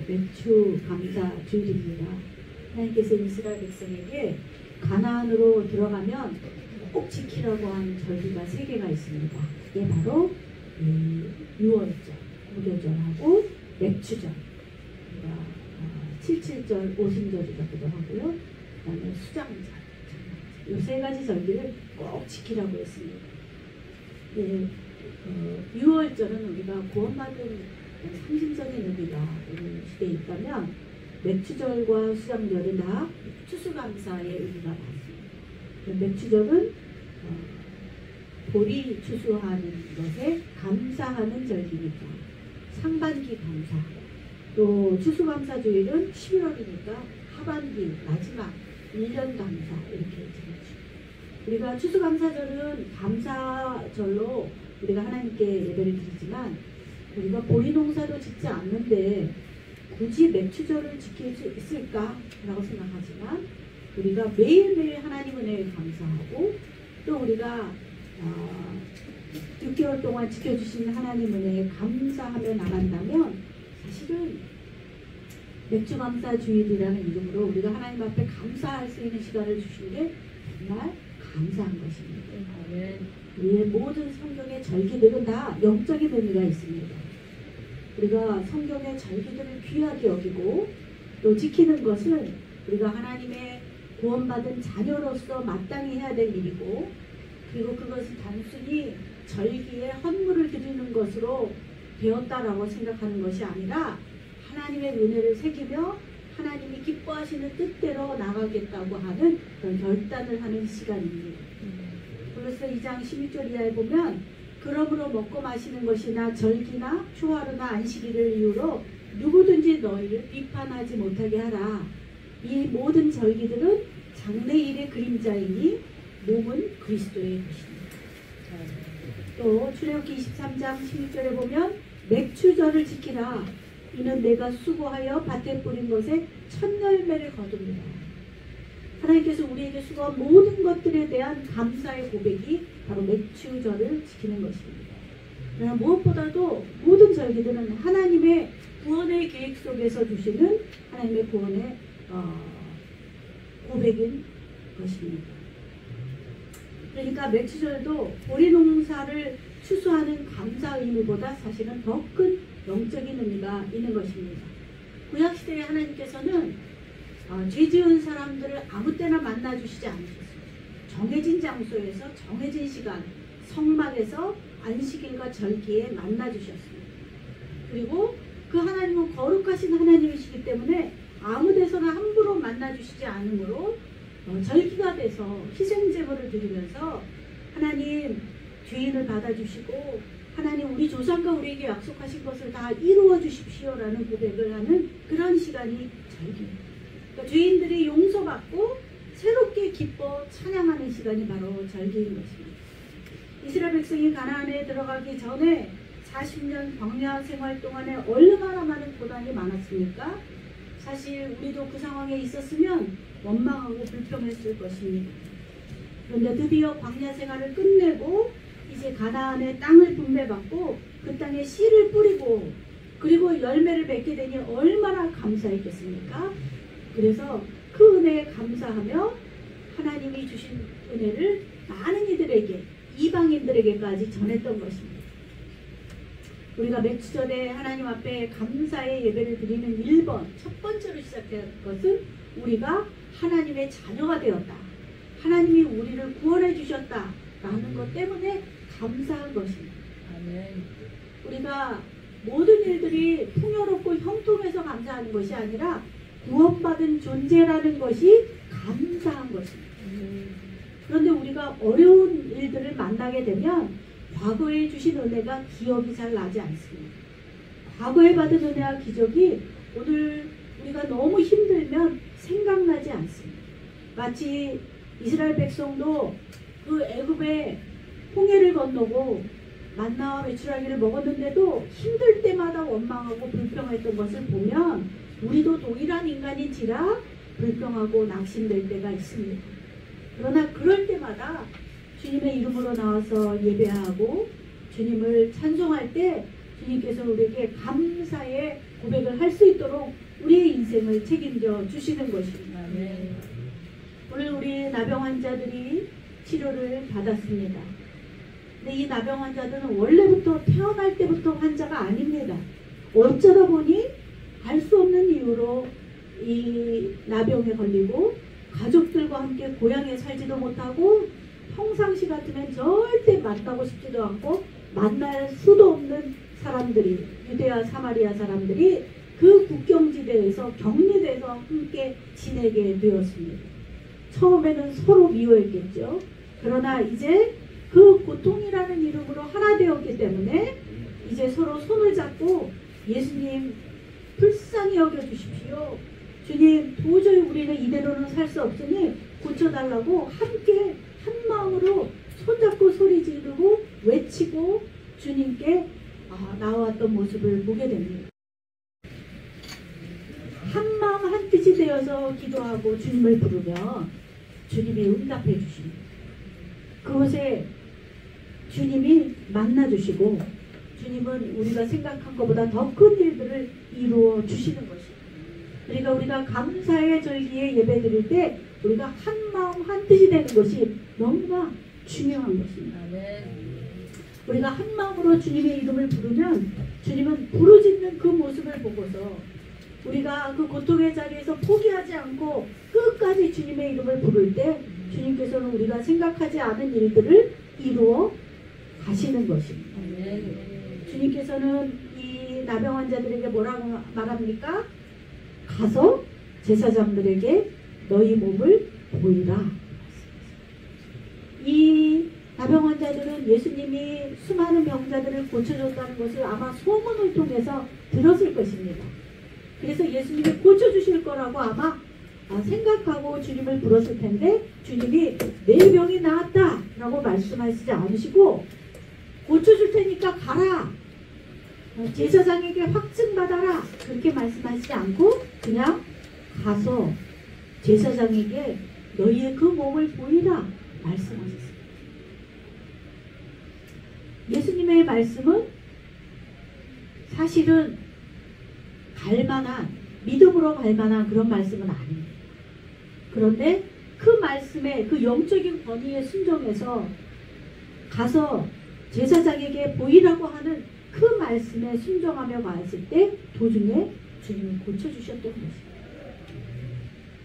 맥추 감사 주일입니다. 하나님께서 이스라엘 백성에게 가나안으로 들어가면 꼭 지키라고 한 절기가 3개가 있습니다. 그게 바로 유월절, 무교절하고 맥추절, 77절, 오순절이라고도 하고요. 그 다음에 수장절, 이 3가지 절기를 꼭 지키라고 했습니다. 유월절은 우리가 구원받은 상징적인 의미가 이런 시대에 있다면, 맥추절과 수장절은 다 추수감사의 의미가 많습니다. 맥추절은 보리 추수하는 것에 감사하는 절기니까 상반기 감사, 또 추수감사주일은 11월이니까 하반기 마지막 1년 감사, 이렇게 지내죠. 우리가 추수감사절은 감사절로 우리가 하나님께 예배를 드리지만, 우리가 보리 농사도 짓지 않는데 굳이 맥추절을 지킬 수 있을까라고 생각하지만, 우리가 매일매일 하나님 은혜에 감사하고, 또 우리가 6개월 동안 지켜주신 하나님 은혜에 감사하며 나간다면, 사실은 맥추감사 주일이라는 이름으로 우리가 하나님 앞에 감사할 수 있는 시간을 주신 게 정말 감사한 것입니다. 우리의 모든 성경의 절기들은 다 영적인 의미가 있습니다. 우리가 성경의 절기들을 귀하게 여기고 또 지키는 것은 우리가 하나님의 구원받은 자녀로서 마땅히 해야 될 일이고, 그리고 그것은 단순히 절기에 헌물을 드리는 것으로 되었다라고 생각하는 것이 아니라 하나님의 은혜를 새기며 하나님이 기뻐하시는 뜻대로 나가겠다고 하는 그런 결단을 하는 시간입니다. 그래서 2장 16절 이하에 보면, 그러므로 먹고 마시는 것이나 절기나 초하루나 안식일을 이유로 누구든지 너희를 비판하지 못하게 하라. 이 모든 절기들은 장래일의 그림자이니 몸은 그리스도의 것입니다. 또 출애굽기 23장 16절에 보면, 맥추절을 지키라. 이는 내가 수고하여 밭에 뿌린 것에 첫 열매를 거둡니다. 하나님께서 우리에게 수고한 모든 것들에 대한 감사의 고백이 바로 맥추절을 지키는 것입니다. 그러나 무엇보다도 모든 절기들은 하나님의 구원의 계획 속에서 주시는 하나님의 구원의 고백인 것입니다. 그러니까 맥추절도 보리 농사를 추수하는 감사 의미보다 사실은 더 큰 영적인 의미가 있는 것입니다. 구약시대에 하나님께서는 죄 지은 사람들을 아무 때나 만나주시지 않으셨습니다. 정해진 장소에서 정해진 시간, 성막에서 안식일과 절기에 만나주셨습니다. 그리고 그 하나님은 거룩하신 하나님이시기 때문에 아무 데서나 함부로 만나주시지 않으므로 절기가 돼서 희생제물을 드리면서 하나님 죄인을 받아주시고, 하나님 우리 조상과 우리에게 약속하신 것을 다 이루어 주십시오라는 고백을 하는 그런 시간이 절기입니다. 그러니까 죄인들이 용서받고 새롭게 기뻐 찬양하는 시간이 바로 절기인 것입니다. 이스라엘 백성이 가나안에 들어가기 전에 40년 광야 생활 동안에 얼마나 많은 고난이 많았습니까? 사실 우리도 그 상황에 있었으면 원망하고 불평했을 것입니다. 그런데 드디어 광야 생활을 끝내고 이제 가나안의 땅을 분배받고 그 땅에 씨를 뿌리고 그리고 열매를 맺게 되니 얼마나 감사했겠습니까? 그래서 그 은혜에 감사하며 하나님이 주신 은혜를 많은 이들에게, 이방인들에게까지 전했던 것입니다. 우리가 맥추절에 하나님 앞에 감사의 예배를 드리는 1번, 첫 번째로 시작된 것은 우리가 하나님의 자녀가 되었다, 하나님이 우리를 구원해 주셨다 라는 것 때문에 감사한 것입니다. 우리가 모든 일들이 풍요롭고 형통해서 감사하는 것이 아니라 구원받은 존재라는 것이 감사한 것입니다. 그런데 우리가 어려운 일들을 만나게 되면 과거에 주신 은혜가 기억이 잘 나지 않습니다. 과거에 받은 은혜와 기적이 오늘 우리가 너무 힘들면 생각나지 않습니다. 마치 이스라엘 백성도 그 애굽의 홍해를 건너고 만나와 메추라기를 먹었는데도 힘들 때마다 원망하고 불평했던 것을 보면 우리도 동일한 인간인지라 불평하고 낙심될 때가 있습니다. 그러나 그럴 때마다 주님의 이름으로 나와서 예배하고 주님을 찬송할 때 주님께서 우리에게 감사의 고백을 할 수 있도록 우리의 인생을 책임져 주시는 것입니다. 오늘 우리 나병 환자들이 치료를 받았습니다. 근데 이 나병 환자들은 원래부터 태어날 때부터 환자가 아닙니다. 어쩌다 보니 알 수 없는 이유로 이 나병에 걸리고 가족들과 함께 고향에 살지도 못하고 평상시 같으면 절대 만나고 싶지도 않고 만날 수도 없는 사람들이, 유대와 사마리아 사람들이 그 국경지대에서 격리돼서 함께 지내게 되었습니다. 처음에는 서로 미워했겠죠. 그러나 이제 그 고통이라는 이름으로 하나 되었기 때문에 이제 서로 손을 잡고 예수님 불쌍히 여겨주십시오. 주님 도저히 우리는 이대로는 살 수 없으니 고쳐달라고 함께 한 마음으로 손잡고 소리 지르고 외치고 주님께 나왔던 모습을 보게 됩니다. 한 마음 한 뜻이 되어서 기도하고 주님을 부르면 주님이 응답해 주십니다. 그곳에 주님이 만나주시고 주님은 우리가 생각한 것보다 더 큰 일들을 이루어 주시는 것입니다. 그러니까 우리가 감사의 절기에 예배 드릴 때 우리가 한 마음 한 뜻이 되는 것이 너무나 중요한 것입니다. 우리가 한 마음으로 주님의 이름을 부르면 주님은 부르짖는 그 모습을 보고서 우리가 그 고통의 자리에서 포기하지 않고 끝까지 주님의 이름을 부를 때 주님께서는 우리가 생각하지 않은 일들을 이루어 가시는 것입니다. 주님께서는 이 나병 환자들에게 뭐라고 말합니까? 가서 제사장들에게 너희 몸을 보이라. 이 나병 환자들은 예수님이 수많은 병자들을 고쳐줬다는 것을 아마 소문을 통해서 들었을 것입니다. 그래서 예수님이 고쳐주실 거라고 아마 생각하고 주님을 불렀을 텐데 주님이 내 병이 나았다 라고 말씀하시지 않으시고 고쳐줄 테니까 가라, 제사장에게 확증받아라 그렇게 말씀하시지 않고 그냥 가서 제사장에게 너희의 그 몸을 보이라 말씀하셨습니다. 예수님의 말씀은 사실은 갈만한, 믿음으로 갈만한 그런 말씀은 아닙니다. 그런데 그 말씀에 그 영적인 권위에 순종해서 가서 제사장에게 보이라고 하는 그 말씀에 순종하며 갔을 때 도중에 주님은 고쳐주셨던 것입니다.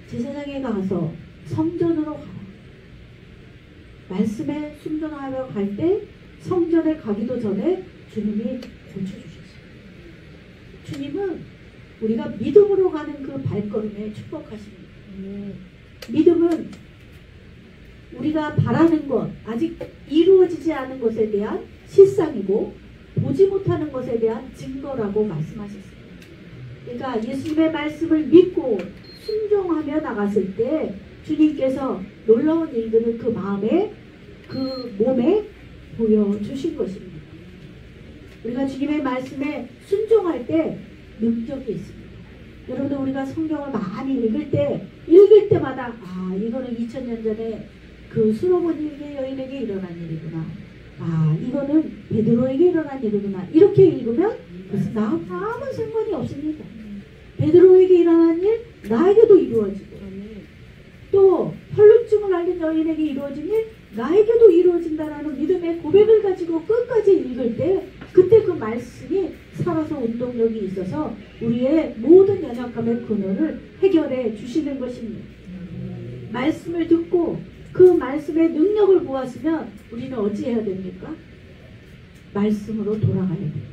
제사장에 가서 성전으로 가라. 말씀에 순종하며 갈 때 성전에 가기도 전에 주님이 고쳐주셨어요. 주님은 우리가 믿음으로 가는 그 발걸음에 축복하십니다. 믿음은 우리가 바라는 것, 아직 이루어지지 않은 것에 대한 실상이고 보지 못하는 것에 대한 증거라고 말씀하셨습니다. 그러니까 예수님의 말씀을 믿고 순종하며 나갔을 때 주님께서 놀라운 일들을 그 마음에, 그 몸에 보여주신 것입니다. 우리가 주님의 말씀에 순종할 때 능력이 있습니다. 여러분들 우리가 성경을 많이 읽을 때마다 이거는 2000년 전에 그 수로보니의 여인에게 일어난 일이구나. 이거는 베드로에게 일어난 일이구나. 이렇게 읽으면 그것은 나와 아무 상관이 없습니다. 베드로에게 일어난 일 나에게도 이루어지고 또 혈루증을 앓는 여인에게 이루어진 일 나에게도 이루어진다라는 믿음의 고백을 가지고 끝까지 읽을 때 그때 그 말씀이 살아서 운동력이 있어서 우리의 모든 연약함의 근원을 해결해 주시는 것입니다. 말씀을 듣고 그 말씀의 능력을 보았으면 우리는 어찌해야 됩니까? 말씀으로 돌아가야 됩니다.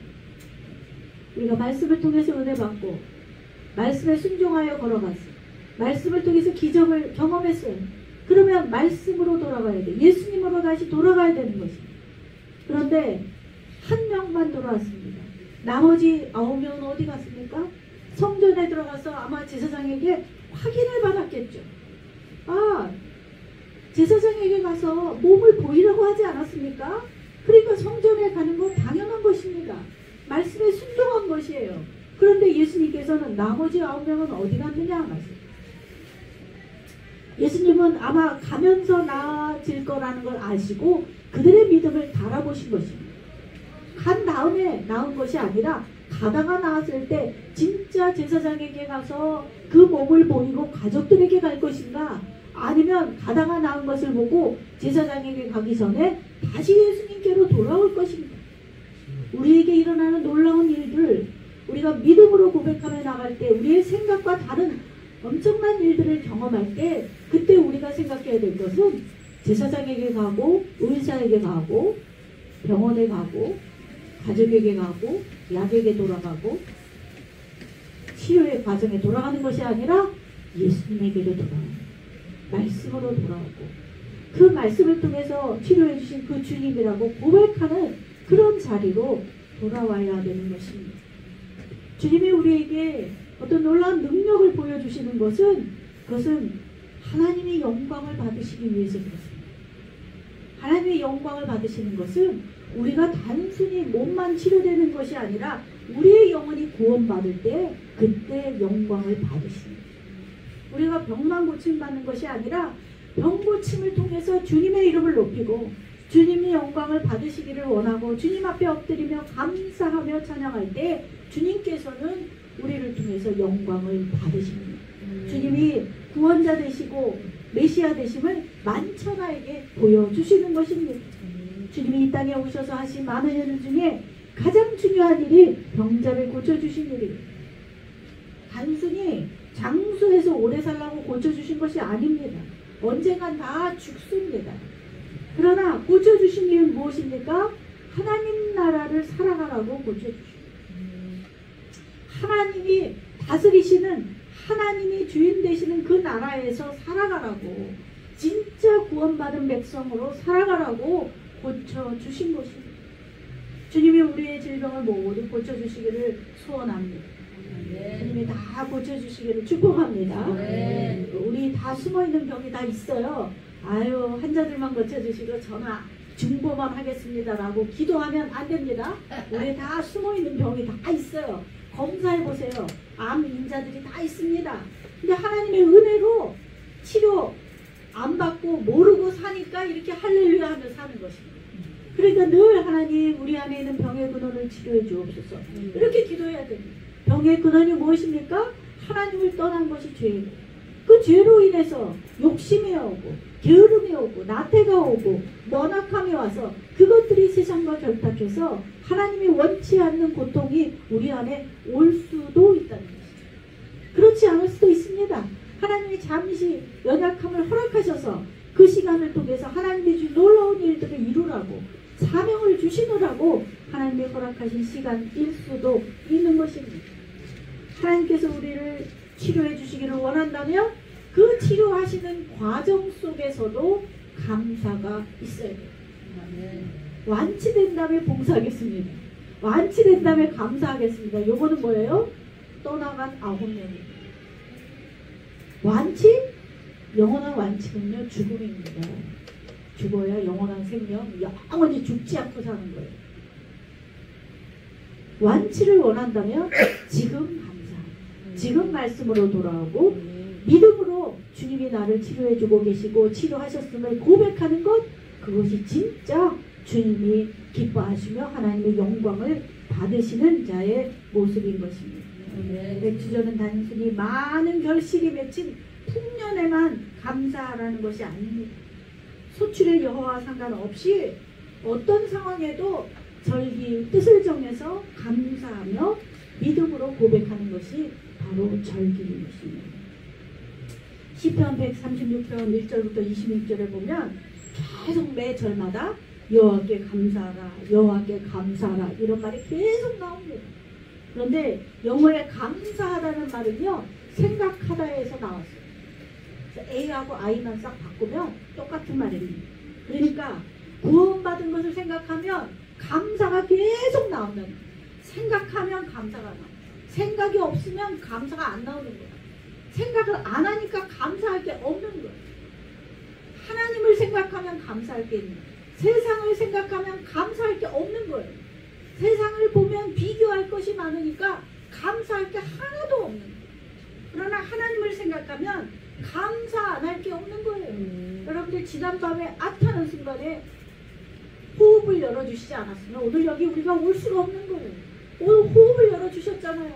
우리가 말씀을 통해서 은혜 받고 말씀에 순종하여 걸어갔어요. 말씀을 통해서 기적을 경험했어요. 그러면 말씀으로 돌아가야 돼. 예수님으로 다시 돌아가야 되는 것입니다. 그런데 한 명만 돌아왔습니다. 나머지 9명은 어디 갔습니까? 성전에 들어가서 아마 제사장에게 확인을 받았겠죠. 제사장에게 가서 몸을 보이라고 하지 않았습니까? 그러니까 성전에 가는 건 당연한 것입니다. 말씀에 순종한 것이에요. 그런데 예수님께서는 나머지 9명은 어디 갔느냐 말씀. 예수님은 아마 가면서 나아질 거라는 걸 아시고 그들의 믿음을 달아보신 것입니다. 간 다음에 나온 것이 아니라 가다가 나왔을 때 진짜 제사장에게 가서 그 몸을 보이고 가족들에게 갈 것인가, 아니면 가다가 나온 것을 보고 제사장에게 가기 전에 다시 예수님께로 돌아올 것인가. 우리에게 일어나는 놀라운 일들, 우리가 믿음으로 고백하며 나갈 때 우리의 생각과 다른 엄청난 일들을 경험할 때, 그때 우리가 생각해야 될 것은 제사장에게 가고 의사에게 가고 병원에 가고 가족에게 가고 약에게 돌아가고 치료의 과정에 돌아가는 것이 아니라 예수님에게로 돌아가는, 말씀으로 돌아오고 그 말씀을 통해서 치료해 주신 그 주님이라고 고백하는 그런 자리로 돌아와야 되는 것입니다. 주님이 우리에게 어떤 놀라운 능력을 보여주시는 것은, 그것은 하나님의 영광을 받으시기 위해서 그렇습니다. 하나님의 영광을 받으시는 것은 우리가 단순히 몸만 치료되는 것이 아니라 우리의 영혼이 구원받을 때 그때 영광을 받으십니다. 우리가 병만 고침받는 것이 아니라 병 고침을 통해서 주님의 이름을 높이고 주님의 영광을 받으시기를 원하고 주님 앞에 엎드리며 감사하며 찬양할 때 주님께서는 우리를 통해서 영광을 받으십니다. 주님이 구원자 되시고 메시아 되심을 만천하에게 보여주시는 것입니다. 주님이 이 땅에 오셔서 하신 많은 일 중에 가장 중요한 일이 병자를 고쳐주신 일입니다. 단순히 장수해서 오래 살라고 고쳐주신 것이 아닙니다. 언젠간 다 죽습니다. 그러나 고쳐주신 일은 무엇입니까? 하나님 나라를 살아가라고 고쳐주십니다. 하나님이 다스리시는, 하나님이 주인 되시는 그 나라에서 살아가라고, 진짜 구원받은 백성으로 살아가라고 고쳐주신 것입니다. 주님이 우리의 질병을 모두 고쳐주시기를 소원합니다. 주님이 다 고쳐주시기를 축복합니다. 우리 다 숨어있는 병이 다 있어요. 아유, 환자들만 고쳐주시고 저는 중보만 하겠습니다라고 기도하면 안 됩니다. 우리 다 숨어있는 병이 다 있어요. 검사해보세요. 암 인자들이 다 있습니다. 근데 하나님의 은혜로 치료 안 받고 모르고 사니까 이렇게 할렐루야 하며 사는 것입니다. 그러니까 늘 하나님, 우리 안에 있는 병의 근원을 치료해 주옵소서, 이렇게 기도해야 됩니다. 병의 근원이 무엇입니까? 하나님을 떠난 것이 죄이고, 그 죄로 인해서 욕심이 오고 게으름이 오고 나태가 오고 연약함이 와서 그것들이 세상과 결탁해서 하나님이 원치 않는 고통이 우리 안에 올 수도 있다는 것입니다. 그렇지 않을 수도 있습니다. 하나님이 잠시 연약함을 허락하셔서 그 시간을 통해서 하나님이 주신 놀라운 일들을 이루라고, 사명을 주시느라고 하나님이 허락하신 시간일 수도 있는 것입니다. 하나님께서 우리를 치료해 주시기를 원한다면 그 치료하시는 과정 속에서도 감사가 있어야 돼요. 완치된 다음에 봉사하겠습니다. 완치된 다음에 감사하겠습니다. 요거는 뭐예요? 떠나간 9명입니다. 완치? 영원한 완치는요, 죽음입니다. 죽어야 영원한 생명, 영원히 죽지 않고 사는 거예요. 완치를 원한다면 지금 감사, 지금 말씀으로 돌아오고 믿음으로 주님이 나를 치료해주고 계시고 치료하셨음을 고백하는 것, 그것이 진짜 주님이 기뻐하시며 하나님의 영광을 받으시는 자의 모습인 것입니다. 맥주전은 단순히 많은 결실이 맺힌 풍년에만 감사하라는 것이 아닙니다. 소출의 여호와 상관없이 어떤 상황에도 절기 뜻을 정해서 감사하며 믿음으로 고백하는 것이 바로 절기인 것입니다. 시편 136편 1절부터 26절에 보면 계속 매 절마다 여호와께 감사하라, 여호와께 감사하라, 이런 말이 계속 나옵니다. 그런데 영어에 감사하다는 말은요, 생각하다에서 나왔어요. A하고 I만 싹 바꾸면 똑같은 말입니다. 그러니까 구원받은 것을 생각하면 감사가 계속 나오는, 생각하면 감사가 나와요. 생각이 없으면 감사가 안 나오는 거예요. 생각을 안 하니까 감사할 게 없는 거예요. 하나님을 생각하면 감사할 게 있는 거예요. 세상을 생각하면 감사할 게 없는 거예요. 세상을 보면 비교할 것이 많으니까 감사할 게 하나도 없는 거예요. 그러나 하나님을 생각하면 감사 안 할 게 없는 거예요. 여러분들 지난밤에 아타는 순간에 호흡을 호흡을 열어주시지 않았으면 오늘 여기 우리가 올 수가 없는 거예요. 오늘 호흡을 열어주셨잖아요.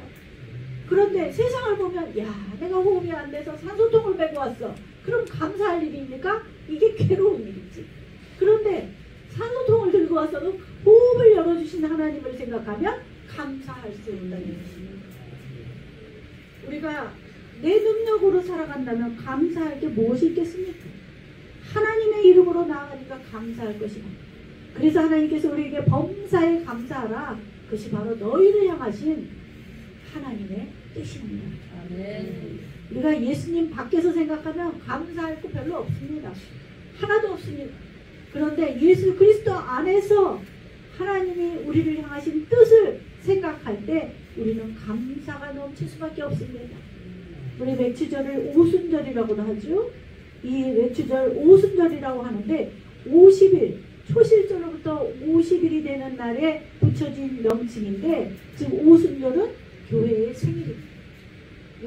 그런데 세상을 보면 야 내가 호흡이 안 돼서 산소통을 메고 왔어. 그럼 감사할 일입니까? 이게 괴로운 일이지. 그런데 산소통을 들고 왔어도 호흡을 열어주신 하나님을 생각하면 감사할 수 있다는 것입니다. 우리가 내 능력으로 살아간다면 감사할 게 무엇이 있겠습니까? 하나님의 이름으로 나아가니까 감사할 것이다. 그래서 하나님께서 우리에게 범사에 감사하라. 그것이 바로 너희를 향하신 하나님의 뜻입니다. 아멘. 우리가 예수님 밖에서 생각하면 감사할 거 별로 없습니다. 하나도 없습니다. 그런데 예수 그리스도 안에서 하나님이 우리를 향하신 뜻을 생각할 때 우리는 감사가 넘칠 수밖에 없습니다. 우리 맥추절을 오순절이라고도 하죠. 이 맥추절 오순절이라고 하는데 50일 초실절로부터 50일이 되는 날에 붙여진 명칭인데 지금 오순절은 교회의 생일입니다.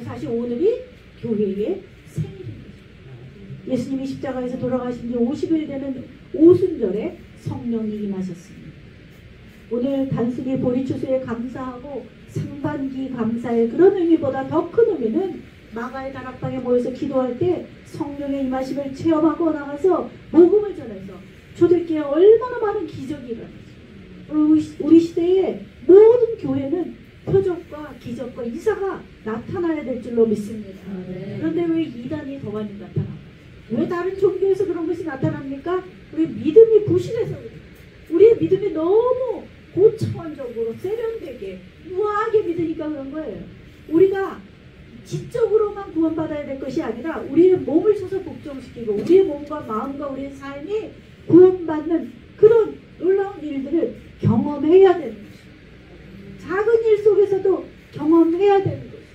사실 오늘이 교회의 생일입니다. 예수님이 십자가에서 돌아가신 지 50일 되는 오순절에 성령이 임하셨습니다. 오늘 단순히 보리추수에 감사하고 상반기 감사의 그런 의미보다 더 큰 의미는 마가의 다락방에 모여서 기도할 때 성령의 임하심을 체험하고 나가서 복음을 전해서 초대교회에 얼마나 많은 기적이 일어났어요. 우리 시대의 모든 교회는 표적과 기적과 이사가 나타나야 될 줄로 믿습니다. 그런데 왜 이단이 더 많이 나타나요? 왜 다른 종교에서 그런 것이 나타납니까? 우리 믿음이 부실해서 그래요. 우리의 믿음이 너무 고차원적으로 세련되게 우아하게 믿으니까 그런 거예요. 우리가 지적으로만 구원받아야 될 것이 아니라 우리의 몸을 쳐서 복종시키고 우리의 몸과 마음과 우리의 삶이 구원받는 그런 놀라운 일들을 경험해야 되는 것입니다. 작은 일 속에서도 경험해야 되는 것입니다.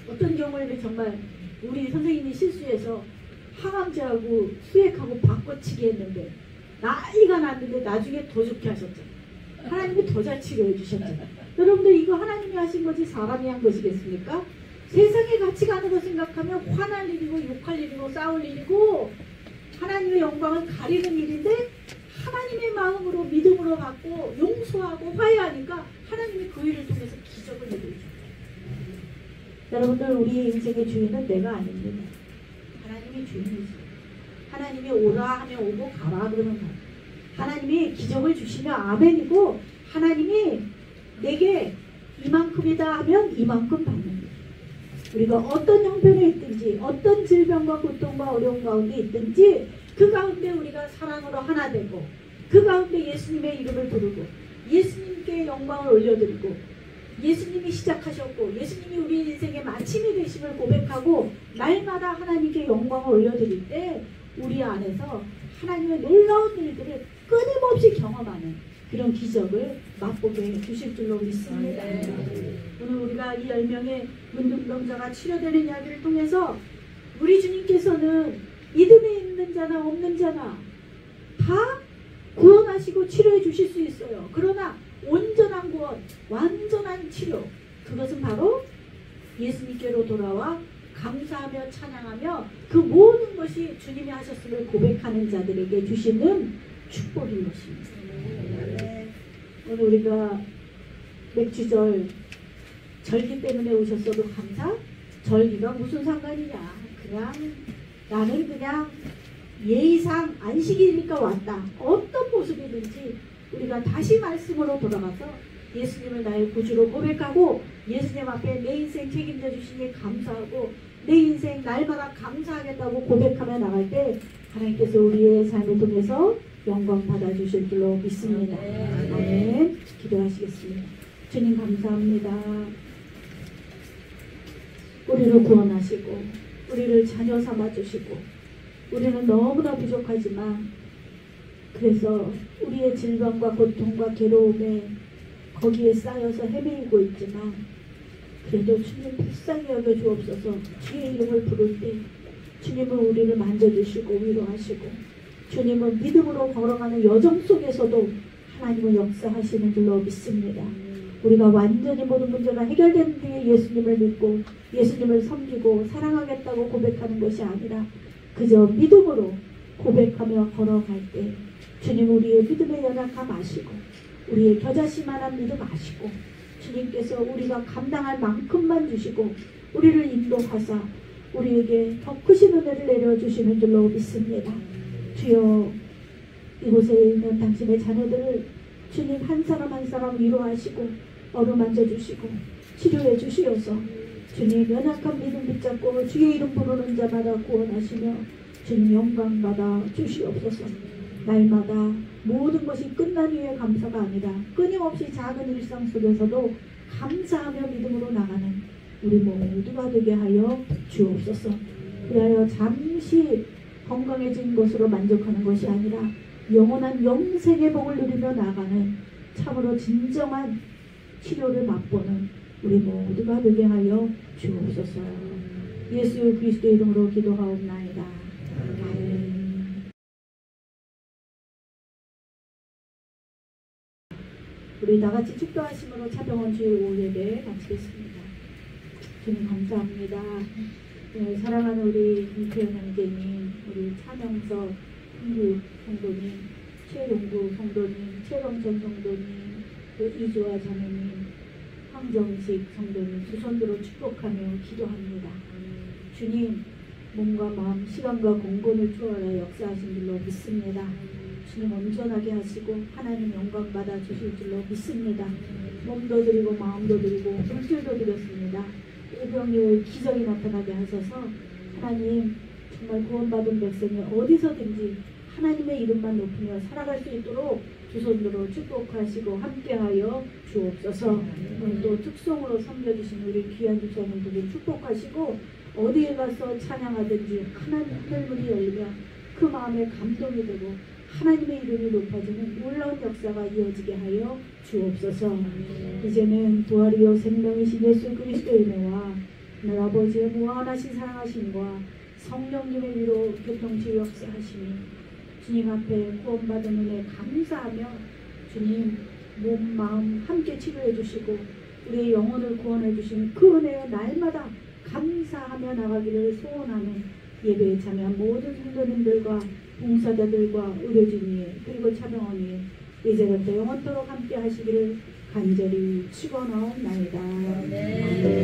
어떤 경우에는 정말 우리 선생님이 실수해서 항암제하고 수액하고 바꿔치기 했는데 난리가 났는데 나중에 더 좋게 하셨잖아요. 하나님이 더 잘 치료해 주셨잖아요. 여러분들 이거 하나님이 하신 거지 사람이 한 것이겠습니까? 세상의 가치가 아니고 생각하면 화날 일이고 욕할 일이고 싸울 일이고 하나님의 영광을 가리는 일인데 하나님의 마음으로 믿음으로 받고 용서하고 화해하니까 하나님이 그 일을 통해서 기적을 이루어주셨어요. 여러분들 우리의 인생의 주인은 내가 아닙니다. 하나님이 주인이세요. 하나님이 오라 하면 오고 가라 그러면 가. 하나님이 기적을 주시면 아멘이고 하나님이 내게 이만큼이다 하면 이만큼 받는 거예요. 우리가 어떤 형편에 있든지 어떤 질병과 고통과 어려움 가운데 있든지 그 가운데 우리가 사랑으로 하나 되고 그 가운데 예수님의 이름을 부르고 예수님께 영광을 올려드리고 예수님이 시작하셨고 예수님이 우리 인생의 마침이 되심을 고백하고 날마다 하나님께 영광을 올려드릴 때 우리 안에서 하나님의 놀라운 일들을 끊임없이 경험하는 그런 기적을 맛보게 주실 줄로 믿습니다. 오늘 우리가 이 10명의 문둥병자가 치료되는 이야기를 통해서 우리 주님께서는 믿음이 있는 자나 없는 자나 다 구원하시고 치료해 주실 수 있어요. 그러나 온전한 구원, 완전한 치료, 그것은 바로 예수님께로 돌아와 감사하며 찬양하며 그 모든 것이 주님이 하셨음을 고백하는 자들에게 주시는 축복인 것입니다. 오늘 우리가 맥주절 절기 때문에 오셨어도 감사? 절기가 무슨 상관이냐? 그냥 나는 그냥 예의상 안식일이니까 왔다. 어떤 모습이든지 우리가 다시 말씀으로 돌아가서 예수님을 나의 구주로 고백하고 예수님 앞에 내 인생 책임져 주시니 감사하고 내 인생 날마다 감사하겠다고 고백하며 나갈 때 하나님께서 우리의 삶을 통해서 영광 받아주실 줄로 믿습니다. 아멘. 기도하시겠습니다. 주님 감사합니다. 우리를 구원하시고 우리를 자녀 삼아주시고 우리는 너무나 부족하지만 그래서 우리의 질병과 고통과 괴로움에 거기에 쌓여서 헤매이고 있지만 그래도 주님 불쌍히 여겨 주옵소서. 주의 이름을 부를 때 주님은 우리를 만져주시고 위로하시고 주님은 믿음으로 걸어가는 여정 속에서도 하나님은 역사하시는 줄로 믿습니다. 우리가 완전히 모든 문제가 해결된 뒤에 예수님을 믿고 예수님을 섬기고 사랑하겠다고 고백하는 것이 아니라 그저 믿음으로 고백하며 걸어갈 때 주님, 우리의 믿음의 연약함 아시고 우리의 겨자씨만한 믿음 아시고 주님께서 우리가 감당할 만큼만 주시고 우리를 인도하사 우리에게 더 크신 은혜를 내려주시는 줄로 믿습니다. 주여, 이곳에 있는 당신의 자녀들을 주님 한 사람 한 사람 위로하시고 어루만져 주시고 치료해 주시어서 주님 연약한 믿음 붙잡고 주의 이름 부르는 자마다 구원하시며 주님 영광 받아 주시옵소서. 날마다 모든 것이 끝난 후에 감사가 아니라 끊임없이 작은 일상 속에서도 감사하며 믿음으로 나가는 우리 모두가 되게 하여 주옵소서. 그리하여 잠시 건강해진 것으로 만족하는 것이 아니라 영원한 영생의 복을 누리며 나가는 참으로 진정한 치료를 맛보는 우리 모두가 되게 하여 주옵소서. 예수 그리스도의 이름으로 기도하옵나이다. 아멘. 우리 다같이 축도하심으로 차병원 주일 오후 예배 마치겠습니다. 주님 감사합니다. 네, 사랑하는 우리 김태현 형제님, 우리 차명서 흥국 성도님, 최용구 성도님, 최범천 성도님, 이주아 자매님, 황정식 성도님 두 손으로 축복하며 기도합니다. 주님, 몸과 마음, 시간과 공간을 초월하여 역사하신 줄로 믿습니다. 주님 온전하게 하시고 하나님 영광 받아 주실 줄로 믿습니다. 몸도 드리고 마음도 드리고 물질도 드렸습니다. 오병이의 기적이 나타나게 하셔서 하나님 정말 구원받은 백성이 어디서든지 하나님의 이름만 높이며 살아갈 수 있도록 두 손으로 축복하시고 함께하여 주옵소서. 오늘 또 특송으로 섬겨주신 우리 귀한 주사님들을 축복하시고 어디에 가서 찬양하든지 하늘문이 열리며 그 마음에 감동이 되고 하나님의 이름이 높아지는 놀라운 역사가 이어지게 하여 주옵소서. 이제는 부활이요 생명이신 예수 그리스도의 은혜와 하늘 아버지의 무한하신 사랑하심과 성령님의 위로 교통치유 역사하심이 주님 앞에 구원받은 은혜 감사하며 주님 몸 마음 함께 치료해 주시고 우리의 영혼을 구원해 주신 그 은혜에 날마다 감사하며 나가기를 소원하는 예배에 참여한 모든 성도님들과 봉사자들과 의료진 위에 그리고 차병원 위에 이제부터 영원토록 함께 하시기를 간절히 축원하옵나이다. 아멘.